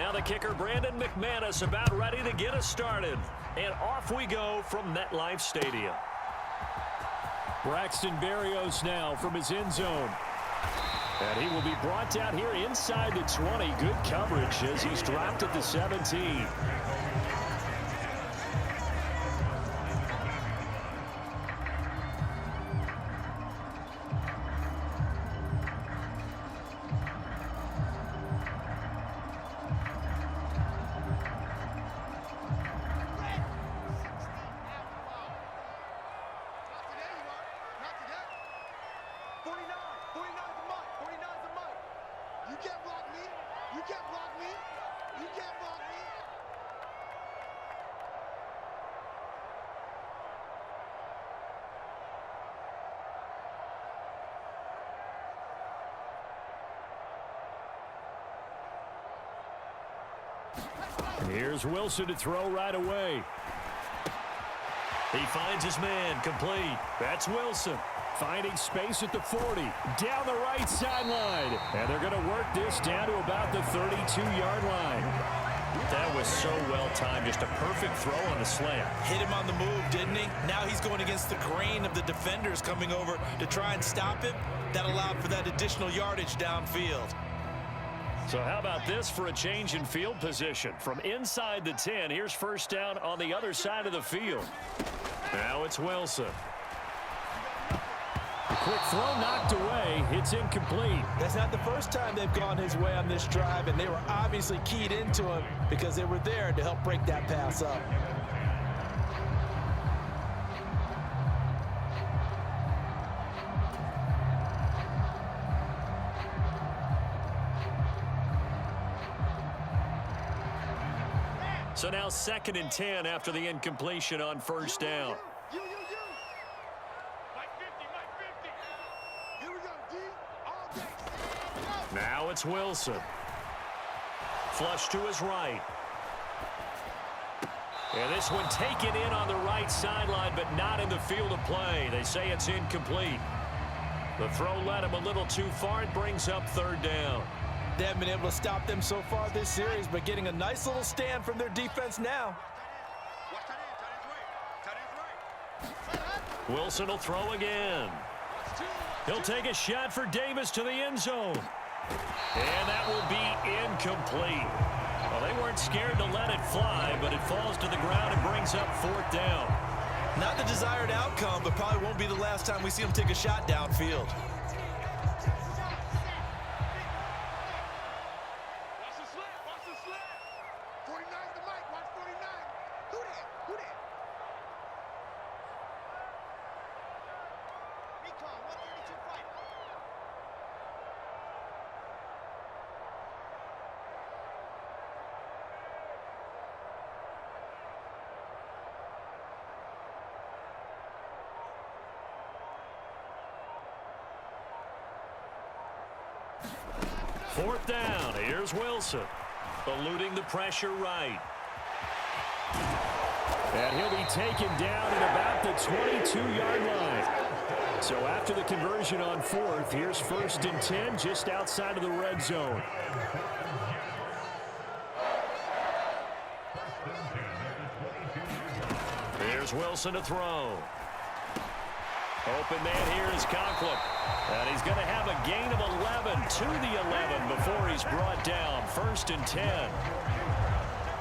Now the kicker, Brandon McManus, about ready to get us started. And off we go from MetLife Stadium. Braxton Berrios now from his end zone. And he will be brought down here inside the 20. Good coverage as he's dropped at the 17. And here's Wilson to throw right away. He finds his man, complete. That's Wilson. Finding space at the 40. Down the right sideline. And they're going to work this down to about the 32-yard line. That was so well timed. Just a perfect throw on the slant. Hit him on the move, didn't he? Now he's going against the grain of the defenders coming over to try and stop him. That allowed for that additional yardage downfield. So how about this for a change in field position? From inside the 10, here's first down on the other side of the field. Now it's Wilson. A quick throw knocked away. It's incomplete. That's not the first time they've gone his way on this drive, and they were obviously keyed into him because they were there to help break that pass up. So now 2nd and 10 after the incompletion on first down. Now it's Wilson. Flush to his right. And this one taken in on the right sideline, but not in the field of play. They say it's incomplete. The throw led him a little too far. It brings up 3rd down. They haven't been able to stop them so far this series, but getting a nice little stand from their defense now. Wilson will throw again. He'll take a shot for Davis to the end zone. And that will be incomplete. Well, they weren't scared to let it fly, but it falls to the ground and brings up 4th down. Not the desired outcome, but probably won't be the last time we see him take a shot downfield. Fourth down. Here's Wilson. Eluding the pressure right. And he'll be taken down at about the 22-yard line. So after the conversion on 4th, here's 1st and 10 just outside of the red zone. Here's Wilson to throw. Open man here is Conklin. And he's going to have a gain of 11 to the 11 before he's brought down. 1st and 10.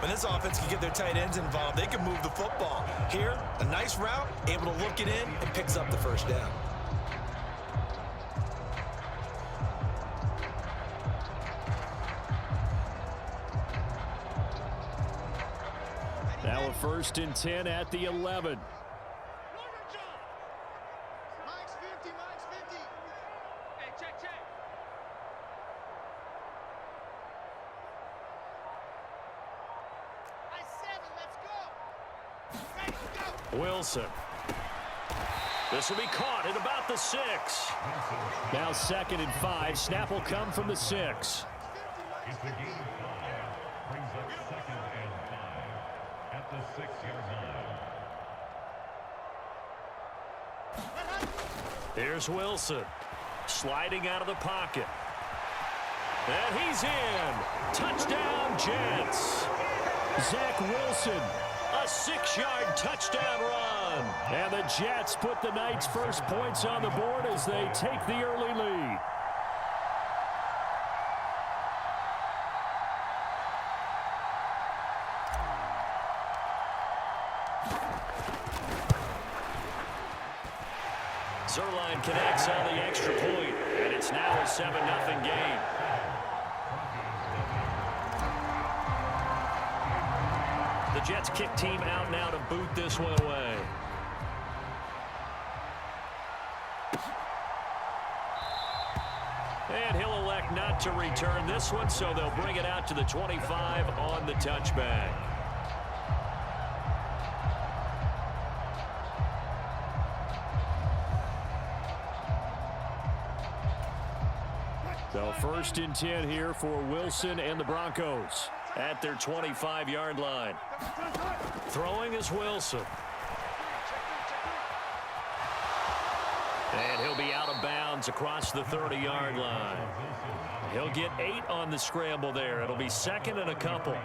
When this offense can get their tight ends involved, they can move the football. Here, a nice route, able to look it in, and picks up the 1st down. Now a 1st and 10 at the 11. Wilson. This will be caught at about the 6. Now 2nd and 5. Snap will come from the 6. Here's Wilson. Sliding out of the pocket. And he's in. Touchdown, Jets. Zach Wilson, A 6-yard touchdown run. and the Jets put the night's first points on the board as they take the early lead. Zerline connects on the extra point, and it's now a 7-0 game. The Jets kick team out now to boot this one away. And he'll elect not to return this one, so they'll bring it out to the 25 on the touchback. So 1st and 10 here for Wilson and the Broncos. At their 25-yard line. Throwing is Wilson. And he'll be out of bounds across the 30-yard line. He'll get 8 on the scramble there. It'll be 2nd and a couple.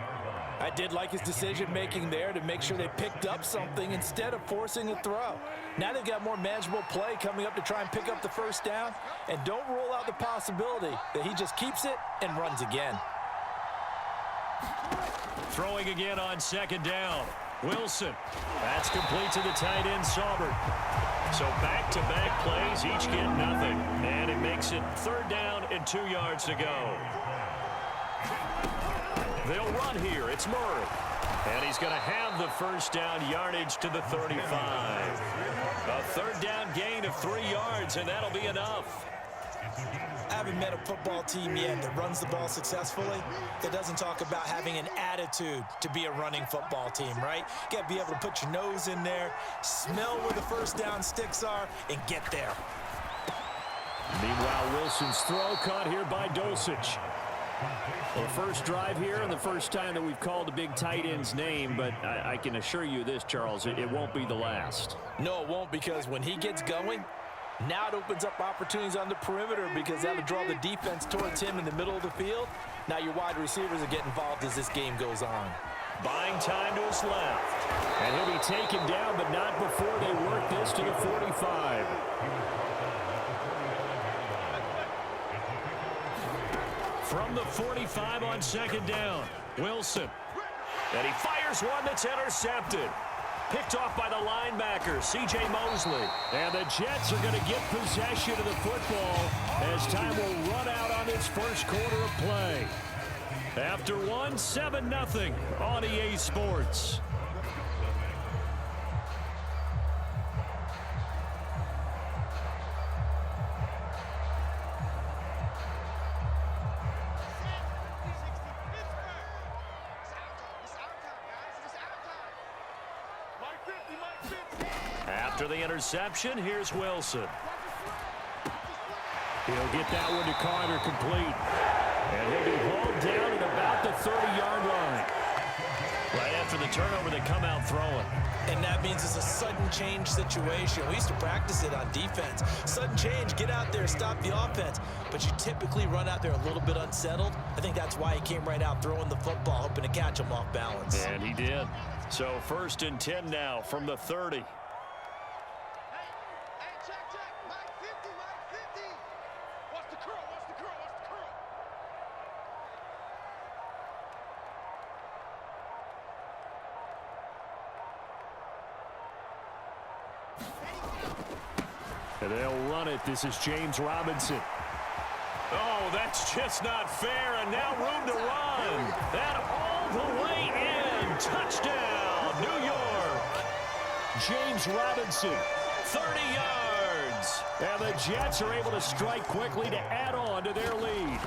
I did like his decision-making there to make sure they picked up something instead of forcing a throw. Now they've got more manageable play coming up to try and pick up the first down. And don't rule out the possibility that he just keeps it and runs again. Throwing again on 2nd down. Wilson. That's complete to the tight end, Saubert. So back-to-back plays, each get nothing. And it makes it 3rd down and 2 yards to go. They'll run here. It's Murray. And he's going to have the first down, yardage to the 35. A 3rd down gain of 3 yards, and that'll be enough. I haven't met a football team yet that runs the ball successfully that doesn't talk about having an attitude to be a running football team, right? You got to be able to put your nose in there, smell where the first down sticks are, and get there. Meanwhile, Wilson's throw caught here by Dosich. Well, the first drive here and the first time that we've called a big tight end's name, but I can assure you this, Charles, it won't be the last. No, it won't, because when he gets going, now it opens up opportunities on the perimeter because that'll draw the defense towards him in the middle of the field. Now your wide receivers are getting involved as this game goes on. Buying time to his left. And he'll be taken down, but not before they work this to the 45. From the 45 on 2nd down, Wilson. And he fires one that's intercepted. Picked off by the linebacker, C.J. Mosley. And the Jets are going to get possession of the football as time will run out on this first quarter of play. After 7-0 on EA Sports. After the interception, here's Wilson. He'll get that one to Carter complete. And he'll be hauled down at about the 30-yard line. Right after the turnover, they come out throwing. And that means it's a sudden change situation. We used to practice it on defense. Sudden change, get out there, stop the offense. But you typically run out there a little bit unsettled. I think that's why he came right out throwing the football, hoping to catch him off balance. And he did. So 1st and 10 now from the 30. And they'll run it. This is James Robinson. Oh, that's just not fair, and now room to run. That all the way in. Touchdown, New York. James Robinson. 30 yards. And the Jets are able to strike quickly to add on to their lead.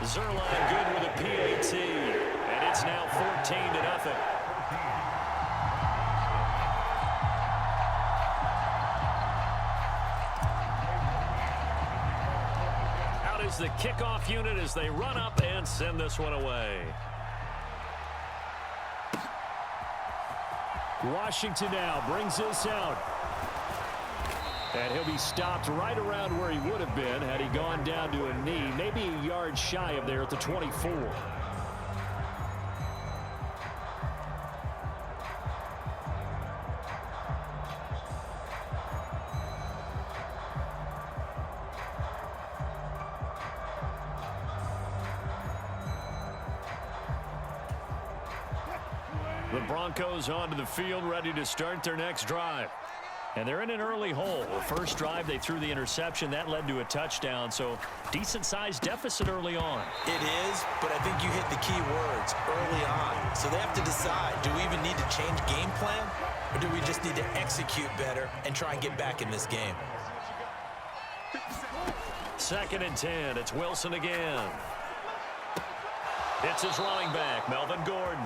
Zerline good with a PAT, and it's now 14-0. Is the kickoff unit as they run up and send this one away. Washington now brings this out. And he'll be stopped right around where he would have been had he gone down to a knee, maybe a yard shy of there at the 24. The Broncos onto the field, ready to start their next drive. And they're in an early hole. The first drive, they threw the interception. That led to a touchdown, so decent-sized deficit early on. It is, but I think you hit the key words, early on. So they have to decide, do we even need to change game plan, or do we just need to execute better and try and get back in this game? 2nd and 10. It's Wilson again. It's his running back, Melvin Gordon.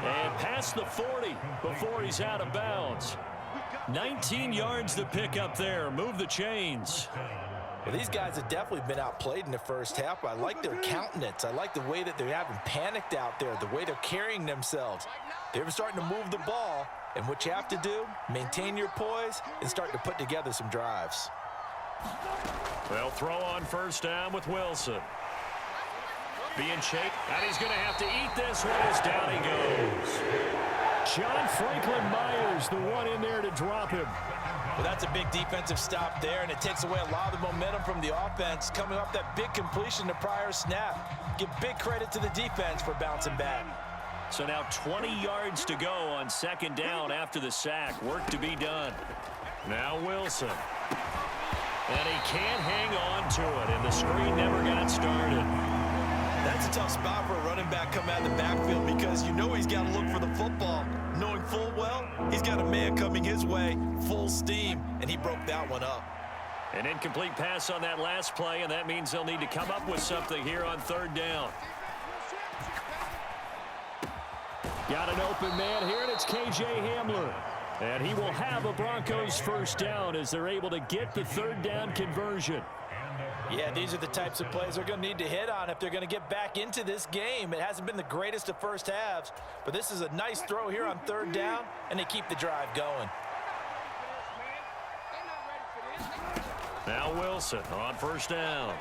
And past the 40 before he's out of bounds. 19 yards to pick up there. Move the chains. Well, these guys have definitely been outplayed in the first half. I like their countenance. I like the way that they haven't panicked out there, the way they're carrying themselves. They're starting to move the ball, and what you have to do, maintain your poise and start to put together some drives. They'll throw on first down with Wilson. Being shaped, and he's going to have to eat this one as down he goes. John Franklin Myers, the one in there to drop him. Well, that's a big defensive stop there, and it takes away a lot of the momentum from the offense coming off that big completion the prior snap. Give big credit to the defense for bouncing back. So now 20 yards to go on 2nd down after the sack. Work to be done. Now Wilson. And he can't hang on to it, and the screen never got started. That's a tough spot for a running back coming out of the backfield because you know he's got to look for the football, knowing full well he's got a man coming his way, full steam, and he broke that one up. An incomplete pass on that last play, and that means they'll need to come up with something here on 3rd down. Got an open man here, and it's K.J. Hamler. And he will have a Broncos first down as they're able to get the 3rd down conversion. Yeah, these are the types of plays they're going to need to hit on if they're going to get back into this game. It hasn't been the greatest of first halves, but this is a nice throw here on 3rd down, and they keep the drive going. Now Wilson on first down.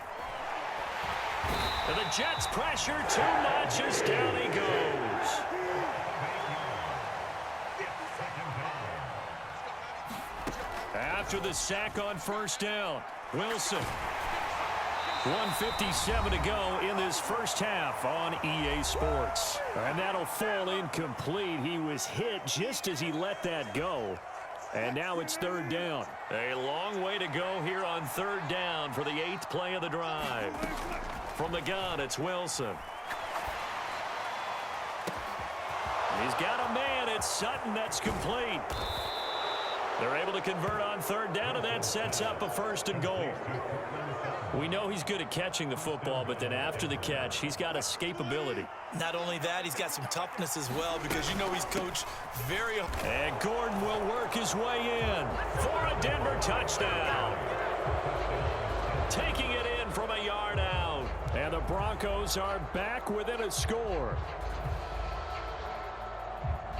And the Jets pressure too much as down he goes. After the sack on first down, Wilson. 1:57 to go in this first half on EA Sports. And that'll fall incomplete. He was hit just as he let that go. And now it's 3rd down. A long way to go here on 3rd down for the 8th play of the drive. From the gun, it's Wilson. He's got a man. It's Sutton. That's complete. They're able to convert on 3rd down, and that sets up a 1st and goal. We know he's good at catching the football, but then after the catch, he's got escapability. Not only that, he's got some toughness as well because you know he's coached very... And Gordon will work his way in for a Denver touchdown. Taking it in from a yard out. And the Broncos are back within a score.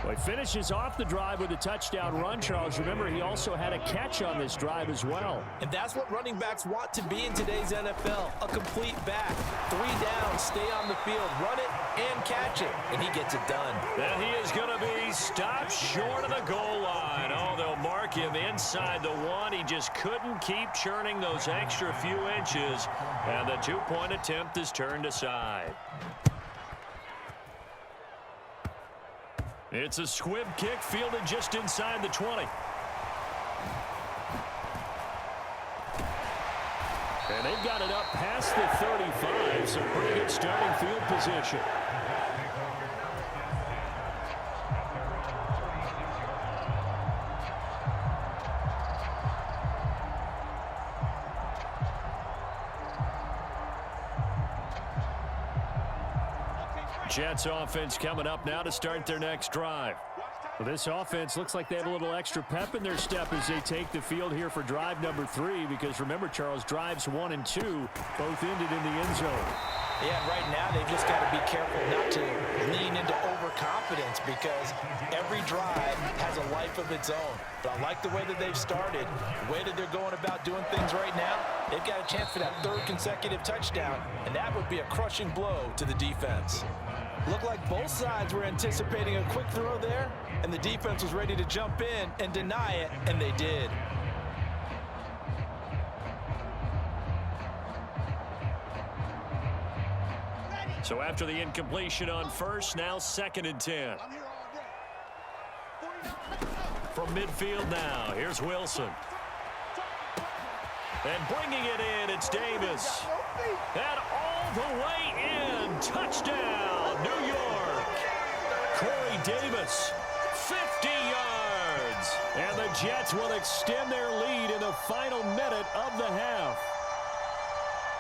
Well, he finishes off the drive with a touchdown run, Charles. Remember, he also had a catch on this drive as well. And that's what running backs want to be in today's NFL, a complete back. 3 down, stay on the field, run it, and catch it. And he gets it done. And he is going to be stopped short of the goal line. Oh, they'll mark him inside the 1. He just couldn't keep churning those extra few inches. And the 2-point attempt is turned aside. It's a squib kick fielded just inside the 20. And they've got it up past the 35, so pretty good starting field position. Jets offense coming up now to start their next drive. Well, this offense looks like they have a little extra pep in their step as they take the field here for drive number 3, because remember, Charles, drives 1 and 2 both ended in the end zone. Yeah, right now they've just got to be careful not to lean into overconfidence because every drive has a life of its own. But I like the way that they've started, the way that they're going about doing things right now. They've got a chance for that third consecutive touchdown, and that would be a crushing blow to the defense. Looked like both sides were anticipating a quick throw there, and the defense was ready to jump in and deny it, and they did. So after the incompletion on first, now 2nd and 10. From midfield now, here's Wilson. And bringing it in, it's Davis. And all the way in, touchdown, New York. Corey Davis, 50 yards. And the Jets will extend their lead in the final minute of the half.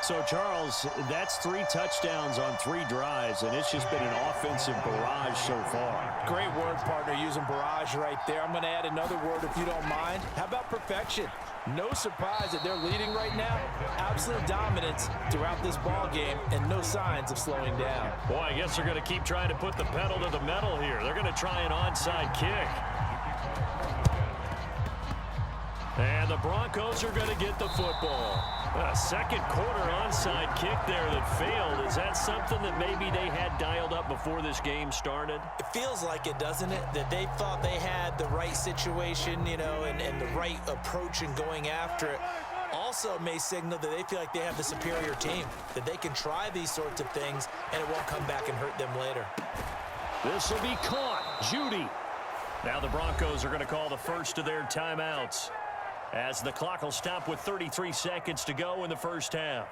So, Charles, that's 3 touchdowns on 3 drives, and it's just been an offensive barrage so far. Great word, partner, using barrage right there. I'm going to add another word if you don't mind. How about perfection? No surprise that they're leading right now. Absolute dominance throughout this ball game and no signs of slowing down. Boy, I guess they're going to keep trying to put the pedal to the metal here. They're going to try an onside kick. And the Broncos are going to get the football. A second quarter onside kick there that failed. Is that something that maybe they had dialed up before this game started? It feels like it, doesn't it? That they thought they had the right situation, you know, and the right approach in going after it. Also may signal that they feel like they have the superior team, that they can try these sorts of things and it won't come back and hurt them later. This will be caught. Judy. Now the Broncos are going to call the first of their timeouts, as the clock will stop with 33 seconds to go in the first half.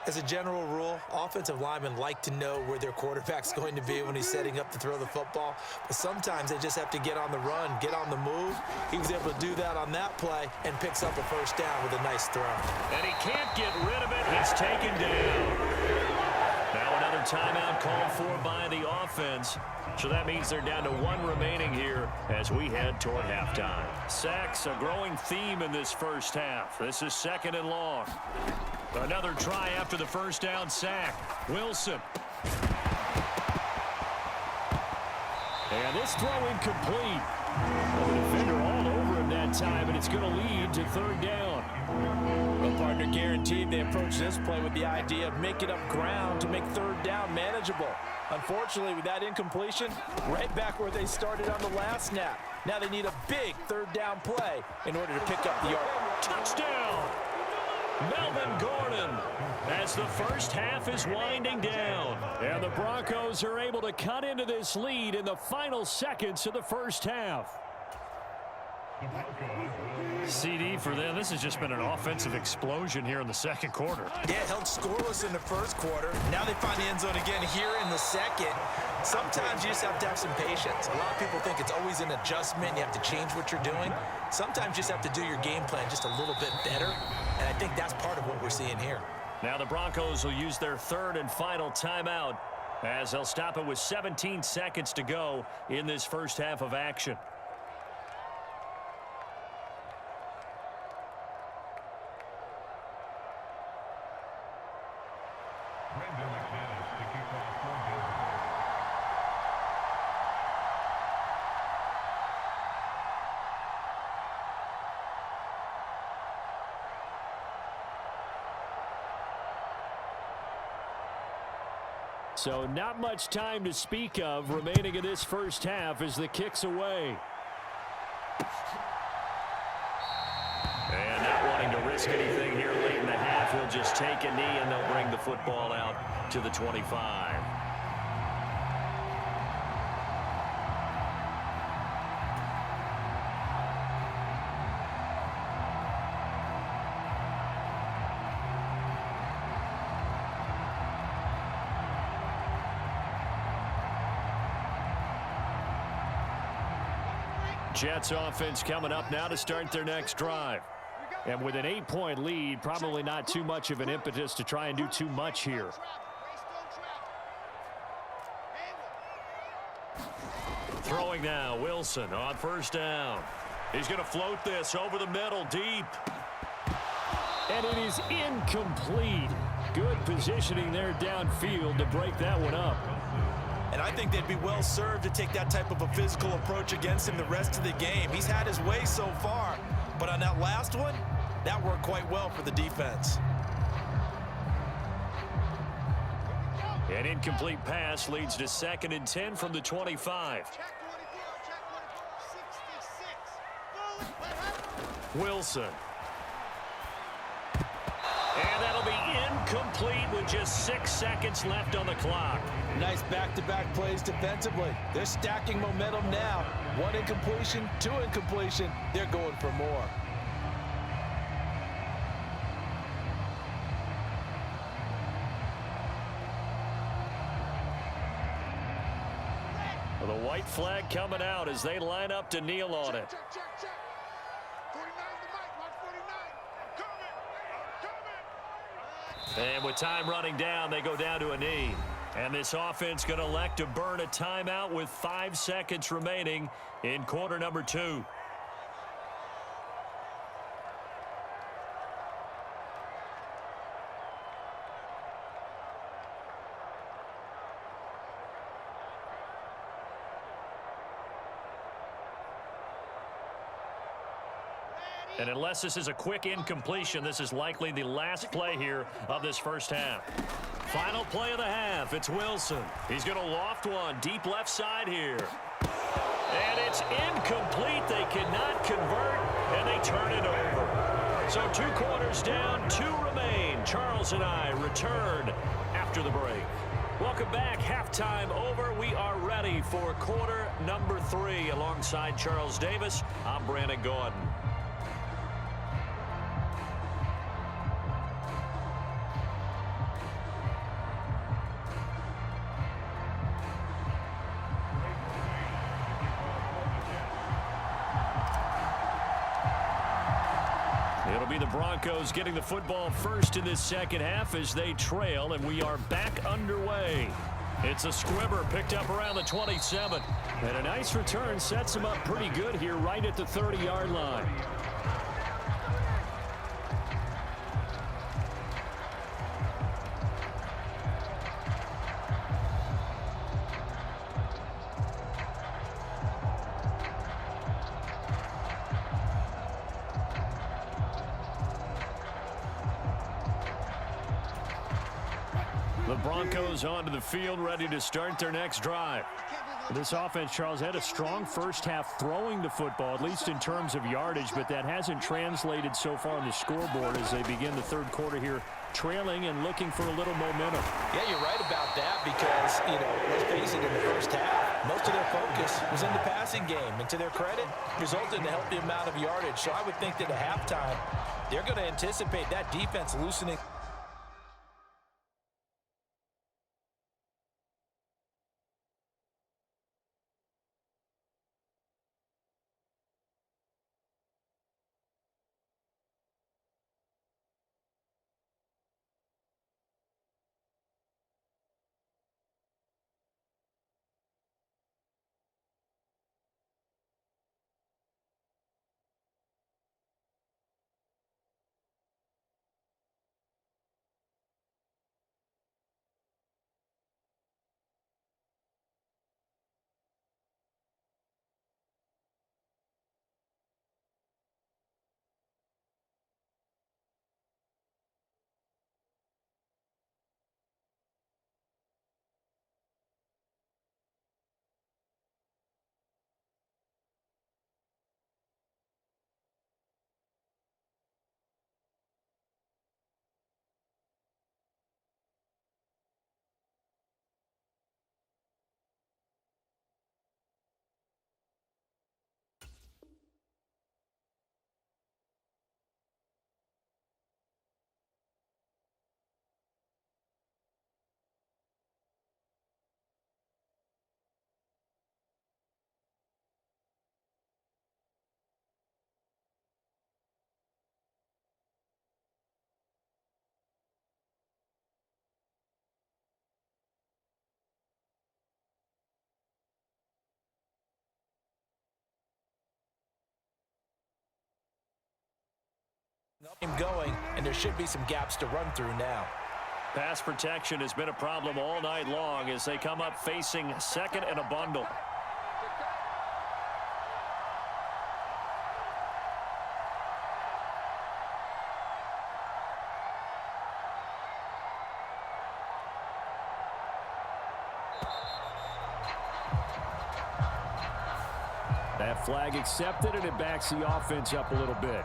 As a general rule, offensive linemen like to know where their quarterback's going to be when he's setting up to throw the football. But sometimes they just have to get on the run, get on the move. He was able to do that on that play and picks up a first down with a nice throw. And he can't get rid of it. It's taken down. Now another timeout called for by the offense. So that means they're down to 1 remaining here as we head toward halftime. Sacks, a growing theme in this first half. This is 2nd and long. Another try after the first down sack. Wilson. And this throw incomplete. The defender all over him that time, and it's going to lead to 3rd down. Well, partner, guaranteed they approach this play with the idea of making up ground to make 3rd down manageable. Unfortunately, with that incompletion, right back where they started on the last snap. Now they need a big 3rd down play in order to pick up the yard. Touchdown! Melvin Gordon, as the first half is winding down. And the Broncos are able to cut into this lead in the final seconds of the first half. CD for them, this has just been an offensive explosion here in the second quarter. Yeah, held scoreless in the first quarter. Now they find the end zone again here in the second. Sometimes you just have to have some patience. A lot of people think it's always an adjustment. You have to change what you're doing. Sometimes you just have to do your game plan just a little bit better. And I think that's part of what we're seeing here. Now the Broncos will use their 3rd and final timeout as they'll stop it with 17 seconds to go in this first half of action. So not much time to speak of remaining in this first half as the kick's away. And not wanting to risk anything here late in the half, he'll just take a knee and they'll bring the football out to the 25. Jets offense coming up now to start their next drive. And with an 8-point lead, probably not too much of an impetus to try and do too much here. Throwing now, Wilson on first down. He's going to float this over the middle deep. And it is incomplete. Good positioning there downfield to break that one up. And I think they'd be well served to take that type of a physical approach against him the rest of the game. He's had his way so far, but on that last one, that worked quite well for the defense. An incomplete pass leads to 2nd and 10 from the 25. Wilson. And that'll be incomplete with just 6 seconds left on the clock. Nice back-to-back plays defensively. They're stacking momentum now. 1 incompletion, 2 incompletion. They're going for more. The white flag coming out as they line up to kneel on it. And with time running down, they go down to a knee. And this offense going to elect to burn a timeout with 5 seconds remaining in quarter number 2. And unless this is a quick incompletion, this is likely the last play here of this first half. Final play of the half. It's Wilson. He's going to loft one deep left side here. And it's incomplete. They cannot convert, and they turn it over. So 2 quarters down, 2 remain. Charles and I return after the break. Welcome back. Halftime over. We are ready for quarter number 3. Alongside Charles Davis, I'm Brandon Gordon. It'll be the Broncos getting the football first in this second half as they trail, and we are back underway. It's a squibber picked up around the 27. And a nice return sets him up pretty good here right at the 30-yard line. The Broncos onto the field, ready to start their next drive. This offense, Charles, had a strong first half throwing the football, at least in terms of yardage, but that hasn't translated so far on the scoreboard as they begin the third quarter here, trailing and looking for a little momentum. Yeah, you're right about that because, let's face it, in the first half, most of their focus was in the passing game. And to their credit, resulted in a healthy amount of yardage. So I would think that at halftime, they're going to anticipate that defense loosening. Going, and there should be some gaps to run through now. Pass protection has been a problem all night long as they come up facing second and a bundle. That flag accepted, and it backs the offense up a little bit.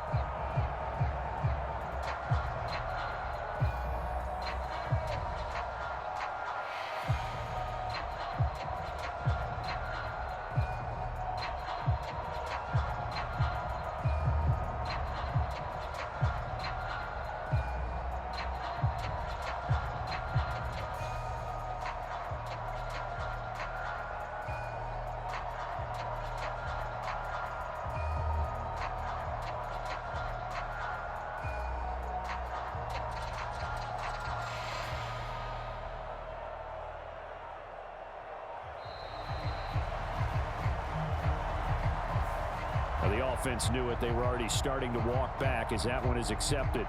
The offense knew it. They were already starting to walk back as that one is accepted.